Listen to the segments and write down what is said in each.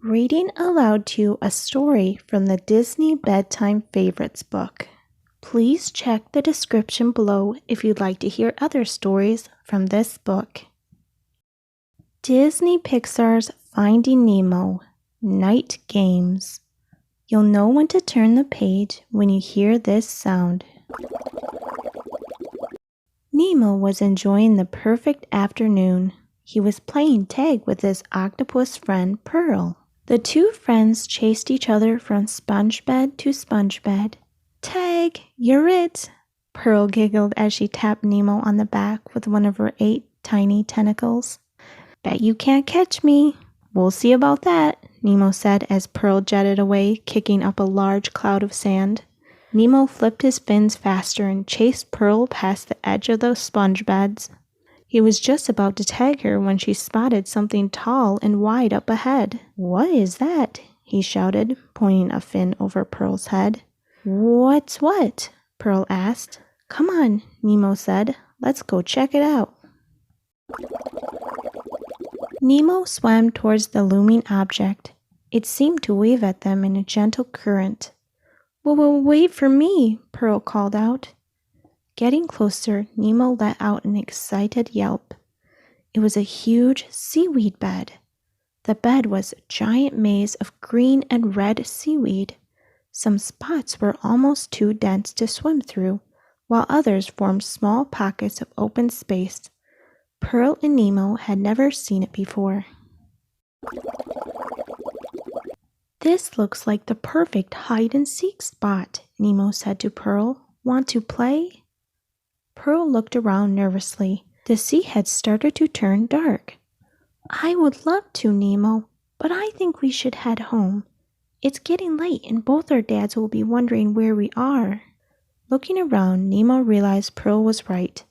Reading aloud to you a story from the Disney Bedtime Favorites book. Please check the description below if you'd like to hear other stories from this book. Disney Pixar's Finding Nemo, Night Games. You'll know when to turn the page when you hear this sound. Nemo was enjoying the perfect afternoon. He was playing tag with his octopus friend Pearl. The two friends chased each other from sponge bed to sponge bed. "Tag, you're it!" Pearl giggled as she tapped Nemo on the back with one of her 8 tiny tentacles. "Bet you can't catch me." "We'll see about that," Nemo said as Pearl jetted away, kicking up a large cloud of sand. Nemo flipped his fins faster and chased Pearl past the edge of the sponge beds. He was just about to tag her when she spotted something tall and wide up ahead. "What is that?" he shouted, pointing a fin over Pearl's head. "What's what?" Pearl asked. "Come on," Nemo said. "Let's go check it out." Nemo swam towards the looming object. It seemed to wave at them in a gentle current. "Whoa, wait for me," Pearl called out. Getting closer, Nemo let out an excited yelp. It was a huge seaweed bed. The bed was a giant maze of green and red seaweed. Some spots were almost too dense to swim through, while others formed small pockets of open space. Pearl and Nemo had never seen it before. "This looks like the perfect hide-and-seek spot," Nemo said to Pearl. "Want to play?" Pearl looked around nervously. The sea had started to turn dark. "I would love to, Nemo, but I think we should head home. It's getting late and both our dads will be wondering where we are." Looking around, Nemo realized Pearl was right.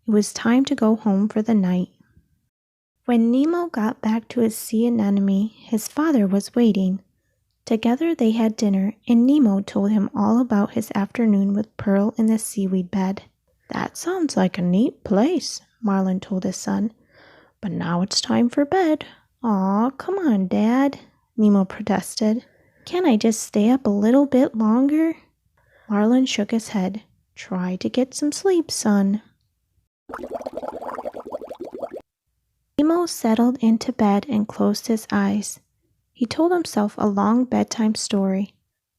It was time to go home for the night. When Nemo got back to his sea anemone, his father was waiting. Together they had dinner, and Nemo told him all about his afternoon with Pearl in the seaweed bed. "That sounds like a neat place," Marlin told his son. "But now it's time for bed." "Aw, come on, Dad," Nemo protested. "Can't I just stay up a little bit longer?" Marlin shook his head. "Try to get some sleep, son." Nemo settled into bed and closed his eyes. He told himself a long bedtime story.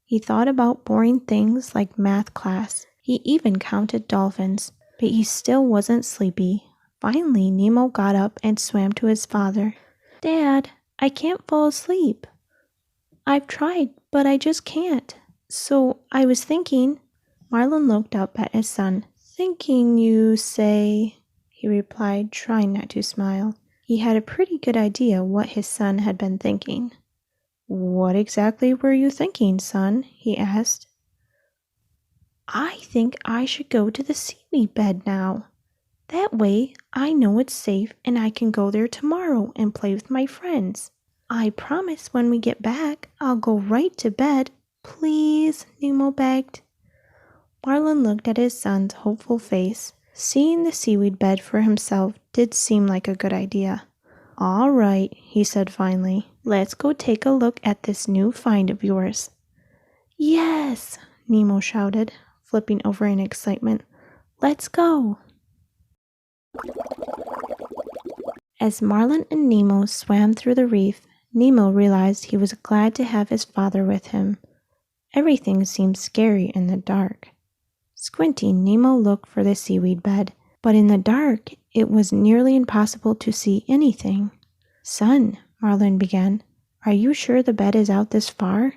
He thought about boring things like math class. He even counted dolphins, but he still wasn't sleepy. Finally, Nemo got up and swam to his father. "Dad, I can't fall asleep. I've tried, but I just can't. So I was thinking." Marlin looked up at his son. "Thinking, you say?" he replied, trying not to smile. He had a pretty good idea what his son had been thinking. "What exactly were you thinking, son?" he asked. "I think I should go to the seaweed bed now. That way I know it's safe and I can go there tomorrow and play with my friends. I promise when we get back, I'll go right to bed. Please," Nemo begged. Marlin looked at his son's hopeful face. Seeing the seaweed bed for himself did seem like a good idea. "All right," he said finally. "Let's go take a look at this new find of yours." "Yes!" Nemo shouted, flipping over in excitement. "Let's go!" As Marlin and Nemo swam through the reef, Nemo realized he was glad to have his father with him. Everything seemed scary in the dark. Squinting, Nemo looked for the seaweed bed, but in the dark, it was nearly impossible to see anything. "Son," Marlin began, "are you sure the bed is out this far?"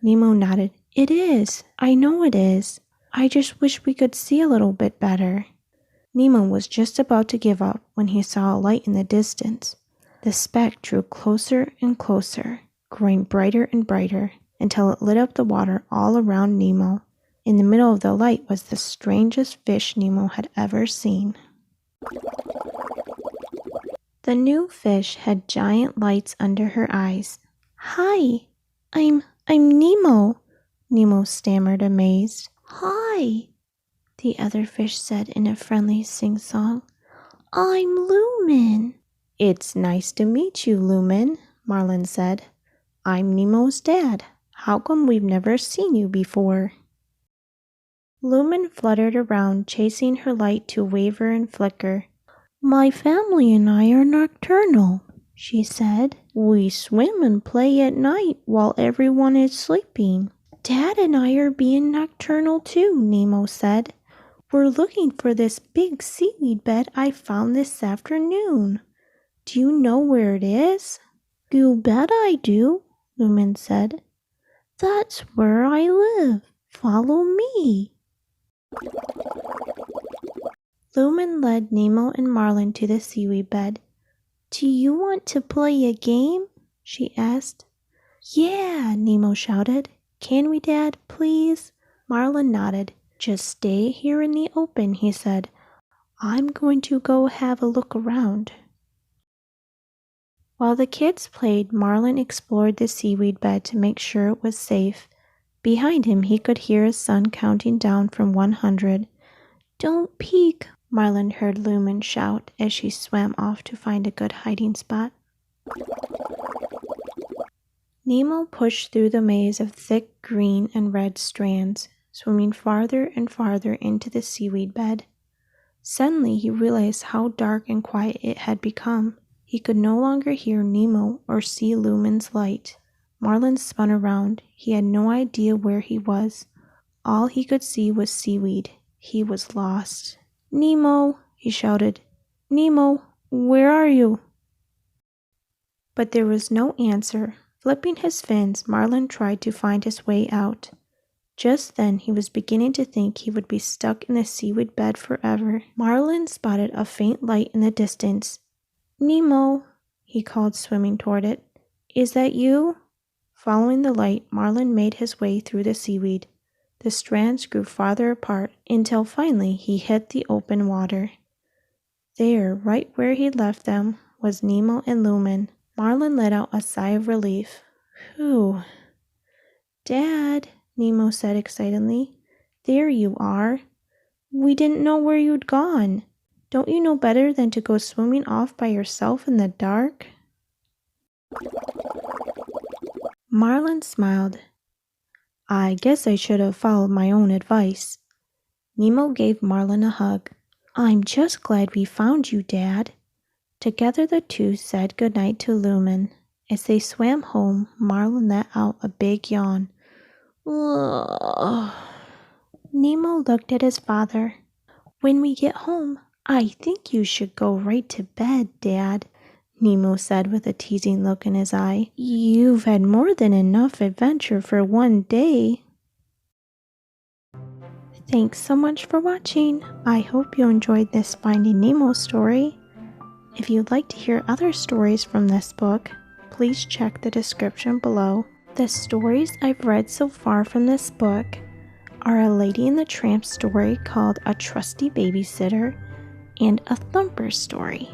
Nemo nodded. "It is. I know it is. I just wish we could see a little bit better." Nemo was just about to give up when he saw a light in the distance. The speck drew closer and closer, growing brighter and brighter, until it lit up the water all around Nemo. In the middle of the light was the strangest fish Nemo had ever seen. The new fish had giant lights under her eyes. "Hi, I'm Nemo," Nemo stammered, amazed. "Hi," the other fish said in a friendly sing-song. "I'm Lumen." "It's nice to meet you, Lumen," Marlin said. I'm Nemo's dad. How come we've never seen you before?" Lumen fluttered around, chasing her light to waver and flicker. "My family and I are nocturnal," she said. "We swim and play at night while everyone is sleeping." "Dad and I are being nocturnal too," Nemo said. "We're looking for this big seaweed bed I found this afternoon. Do you know where it is?" "You bet I do," Lumen said. "That's where I live. Follow me." Lumen led Nemo and Marlin to the seaweed bed. "Do you want to play a game?" she asked. "Yeah," Nemo shouted. "Can we, Dad, please?" Marlin nodded. "Just stay here in the open," he said. "I'm going to go have a look around." While the kids played, Marlin explored the seaweed bed to make sure it was safe. Behind him, he could hear his son counting down from 100. "Don't peek," Marlin heard Lumen shout as she swam off to find a good hiding spot. Nemo pushed through the maze of thick green and red strands, swimming farther and farther into the seaweed bed. Suddenly he realized how dark and quiet it had become. He could no longer hear Nemo or see Lumen's light. Marlin spun around. He had no idea where he was. All he could see was seaweed. He was lost. "Nemo!" he shouted. "Nemo, where are you?" But there was no answer. Flipping his fins, Marlin tried to find his way out. Just then, he was beginning to think he would be stuck in the seaweed bed forever. Marlin spotted a faint light in the distance. "Nemo," he called, swimming toward it. "Is that you?" Following the light, Marlin made his way through the seaweed. The strands grew farther apart until finally he hit the open water. There, right where he'd left them, was Nemo and Lumen. Marlin let out a sigh of relief. "Phew." "Dad," Nemo said excitedly. "There you are. We didn't know where you'd gone. Don't you know better than to go swimming off by yourself in the dark?" Marlin smiled. "I guess I should have followed my own advice." Nemo gave Marlin a hug. "I'm just glad we found you, Dad." Together the two said goodnight to Lumen. As they swam home, Marlin let out a big yawn. Ugh. Nemo looked at his father. "When we get home, I think you should go right to bed, Dad," Nemo said with a teasing look in his eye. "You've had more than enough adventure for one day." Thanks so much for watching. I hope you enjoyed this Finding Nemo story. If you'd like to hear other stories from this book, please check the description below. The stories I've read so far from this book are a Lady and the Tramp story called A Trusty Babysitter and a Thumper story.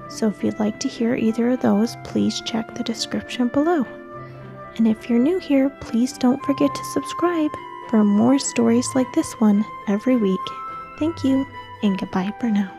So if you'd like to hear either of those, please check the description below. And if you're new here, please don't forget to subscribe for more stories like this one every week. Thank you, and goodbye for now.